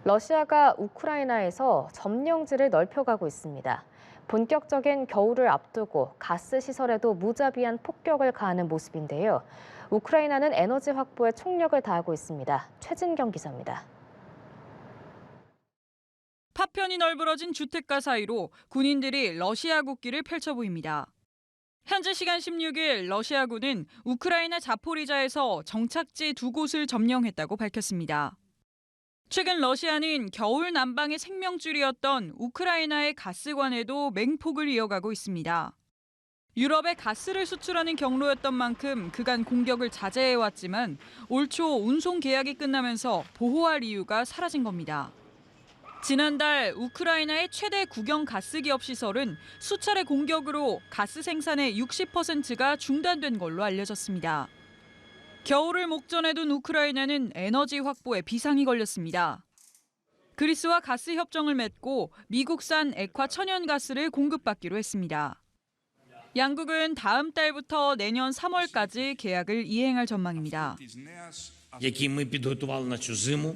러시아가 우크라이나에서 점령지를 넓혀가고 있습니다. 본격적인 겨울을 앞두고 가스 시설에도 무자비한 폭격을 가하는 모습인데요. 우크라이나는 에너지 확보에 총력을 다하고 있습니다. 최진경 기자입니다. 파편이 널브러진 주택가 사이로 군인들이 러시아 국기를 펼쳐 보입니다. 현지 시간 16일 러시아군은 우크라이나 자포리자에서 정착지 2곳을 점령했다고 밝혔습니다. 최근 러시아는 겨울 난방의 생명줄이었던 우크라이나의 가스관에도 맹폭을 이어가고 있습니다. 유럽에 가스를 수출하는 경로였던 만큼 그간 공격을 자제해왔지만 올 초 운송 계약이 끝나면서 보호할 이유가 사라진 겁니다. 지난달 우크라이나의 최대 국영 가스 기업 시설은 수차례 공격으로 가스 생산의 60%가 중단된 걸로 알려졌습니다. 겨울을 목전에 둔 우크라이나는 에너지 확보에 비상이 걸렸습니다. 그리스와 가스 협정을 맺고 미국산 액화 천연가스를 공급받기로 했습니다. 양국은 다음 달부터 내년 3월까지 계약을 이행할 전망입니다. Який ми підготували на цю зиму,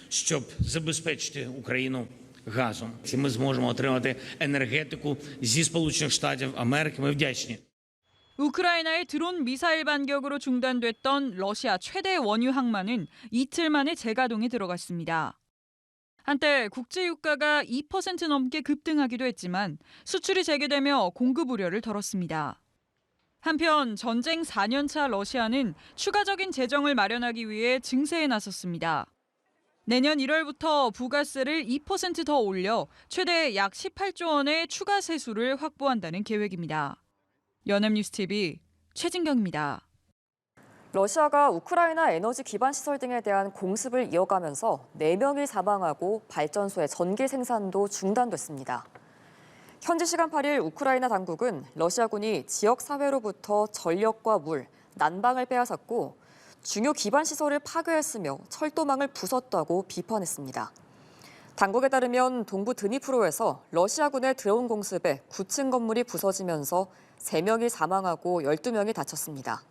щоб забезпечити Україну газом. І ми зможемо отримати енергетику зі Сполучених Штатів Америки. Ми вдячні. 우크라이나의 드론 미사일 반격으로 중단됐던 러시아 최대 원유 항만은 이틀 만에 재가동에 들어갔습니다. 한때 국제 유가가 2% 넘게 급등하기도 했지만 수출이 재개되며 공급 우려를 덜었습니다. 한편 전쟁 4년차 러시아는 추가적인 재정을 마련하기 위해 증세에 나섰습니다. 내년 1월부터 부가세를 2% 더 올려 최대 약 18조 원의 추가 세수를 확보한다는 계획입니다. 연합뉴스TV 최진경입니다. 러시아가 우크라이나 에너지 기반 시설 등에 대한 공습을 이어가면서 4명이 사망하고 발전소의 전기 생산도 중단됐습니다. 현지 시간 8일 우크라이나 당국은 러시아군이 지역 사회로부터 전력과 물, 난방을 빼앗았고 중요 기반 시설을 파괴했으며 철도망을 부쉈다고 비판했습니다. 당국에 따르면 동부 드니프로에서 러시아군의 드론 공습에 9층 건물이 부서지면서 3명이 사망하고 12명이 다쳤습니다.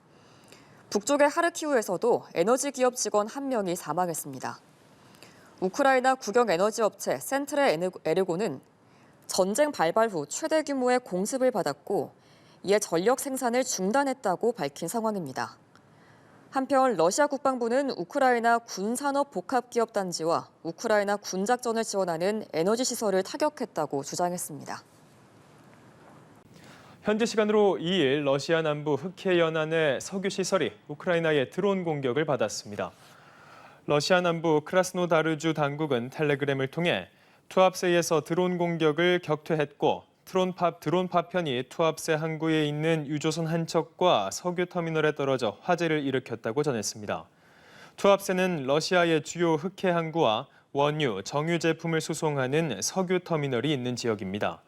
북쪽의 하르키우에서도 에너지 기업 직원 1명이 사망했습니다. 우크라이나 국영 에너지 업체 센트레 에르고는 전쟁 발발 후 최대 규모의 공습을 받았고 이에 전력 생산을 중단했다고 밝힌 상황입니다. 한편 러시아 국방부는 우크라이나 군산업복합기업단지와 우크라이나 군작전을 지원하는 에너지 시설을 타격했다고 주장했습니다. 현지 시간으로 2일 러시아 남부 흑해 연안의 석유 시설이 우크라이나의 드론 공격을 받았습니다. 러시아 남부 크라스노다르주 당국은 텔레그램을 통해 투합세에서 드론 공격을 격퇴했고 드론 파편이 투합세 항구에 있는 유조선 한 척과 석유 터미널에 떨어져 화재를 일으켰다고 전했습니다. 투합세는 러시아의 주요 흑해 항구와 원유, 정유 제품을 수송하는 석유 터미널이 있는 지역입니다.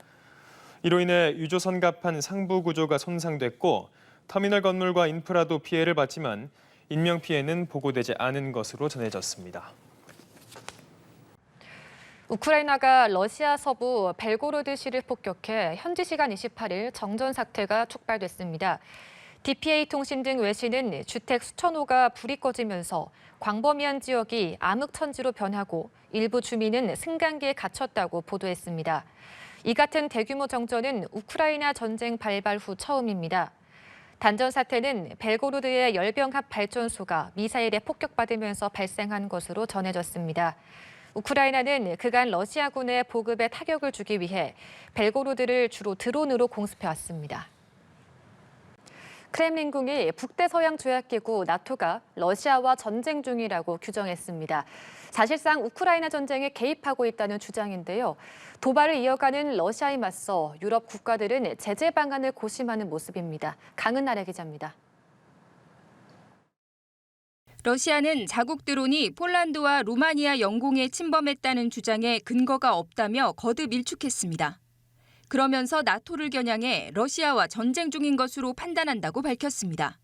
이로 인해 유조선 갑판 상부 구조가 손상됐고 터미널 건물과 인프라도 피해를 봤지만 인명피해는 보고되지 않은 것으로 전해졌습니다. 우크라이나가 러시아 서부 벨고로드시를 폭격해 현지 시간 28일 정전 사태가 촉발됐습니다. DPA 통신 등 외신은 주택 수천 호가 불이 꺼지면서 광범위한 지역이 암흑천지로 변하고 일부 주민은 승강기에 갇혔다고 보도했습니다. 이 같은 대규모 정전은 우크라이나 전쟁 발발 후 처음입니다. 단전 사태는 벨고로드의 열병합 발전소가 미사일에 폭격받으면서 발생한 것으로 전해졌습니다. 우크라이나는 그간 러시아군의 보급에 타격을 주기 위해 벨고로드를 주로 드론으로 공습해왔습니다. 크렘린궁이 북대서양조약기구 나토가 러시아와 전쟁 중이라고 규정했습니다. 사실상 우크라이나 전쟁에 개입하고 있다는 주장인데요. 도발을 이어가는 러시아에 맞서 유럽 국가들은 제재 방안을 고심하는 모습입니다. 강은나래 기자입니다. 러시아는 자국 드론이 폴란드와 루마니아 영공에 침범했다는 주장에 근거가 없다며 거듭 일축했습니다. 그러면서 나토를 겨냥해 러시아와 전쟁 중인 것으로 판단한다고 밝혔습니다.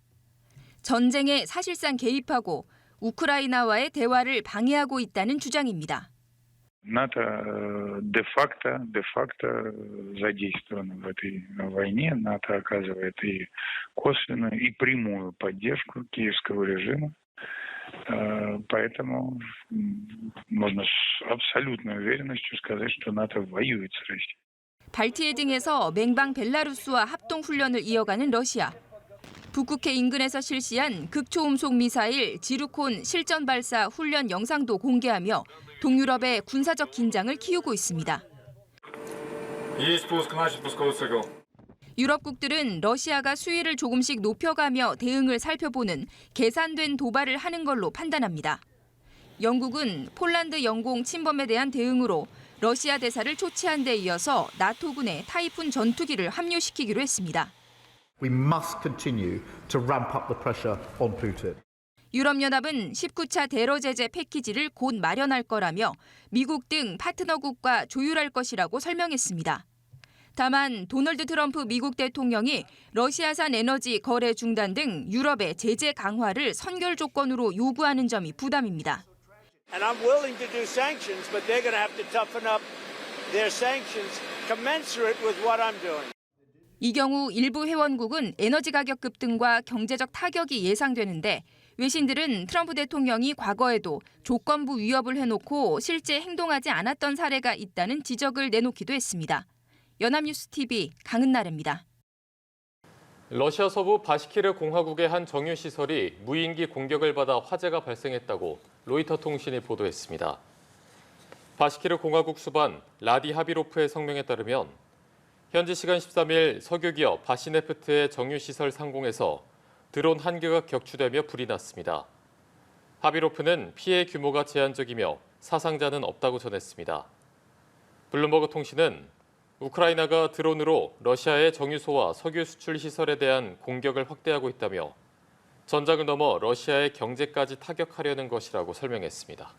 전쟁에 사실상 개입하고 우크라이나와의 대화를 방해하고 있다는 주장입니다. НАТО де-факто задействовано в этой войне. НАТО оказывает и косвенную, и прямую поддержку киевского режима. Поэтому можно с абсолютной уверенностью сказать, что НАТО воюет с Россией. 발티해 등에서 맹방 벨라루스와 합동 훈련을 이어가는 러시아. 북극해 인근에서 실시한 극초음속 미사일 지루콘 실전 발사 훈련 영상도 공개하며 동유럽의 군사적 긴장을 키우고 있습니다. 유럽국들은 러시아가 수위를 조금씩 높여가며 대응을 살펴보는 계산된 도발을 하는 걸로 판단합니다. 영국은 폴란드 영공 침범에 대한 대응으로 러시아 대사를 초치한 데 이어서 나토군에 타이푼 전투기를 합류시키기로 했습니다. We must continue to ramp up the pressure on Putin. 유럽연합은 19차 대러 제재 패키지를 곧 마련할 거라며 미국 등 파트너국과 조율할 것이라고 설명했습니다. 다만 도널드 트럼프 미국 대통령이 러시아산 에너지 거래 중단 등 유럽의 제재 강화를 선결 조건으로 요구하는 점이 부담입니다. And I'm willing to do sanctions, but they're going to have to toughen up their sanctions commensurate with what I'm doing. 이 경우 일부 회원국은 에너지 가격 급등과 경제적 타격이 예상되는데 외신들은 트럼프 대통령이 과거에도 조건부 위협을 해놓고 실제 행동하지 않았던 사례가 있다는 지적을 내놓기도 했습니다. 연합뉴스 TV 강은나래입니다. 러시아 서부 바시키르 공화국의 한 정유시설이 무인기 공격을 받아 화재가 발생했다고 로이터 통신이 보도했습니다. 바시키르 공화국 수반 라디 하비로프의 성명에 따르면 현지 시간 13일 석유기업 바시네프트의 정유시설 상공에서 드론 한 개가 격추되며 불이 났습니다. 하비로프는 피해 규모가 제한적이며 사상자는 없다고 전했습니다. 블룸버그 통신은 우크라이나가 드론으로 러시아의 정유소와 석유 수출 시설에 대한 공격을 확대하고 있다며 전장을 넘어 러시아의 경제까지 타격하려는 것이라고 설명했습니다.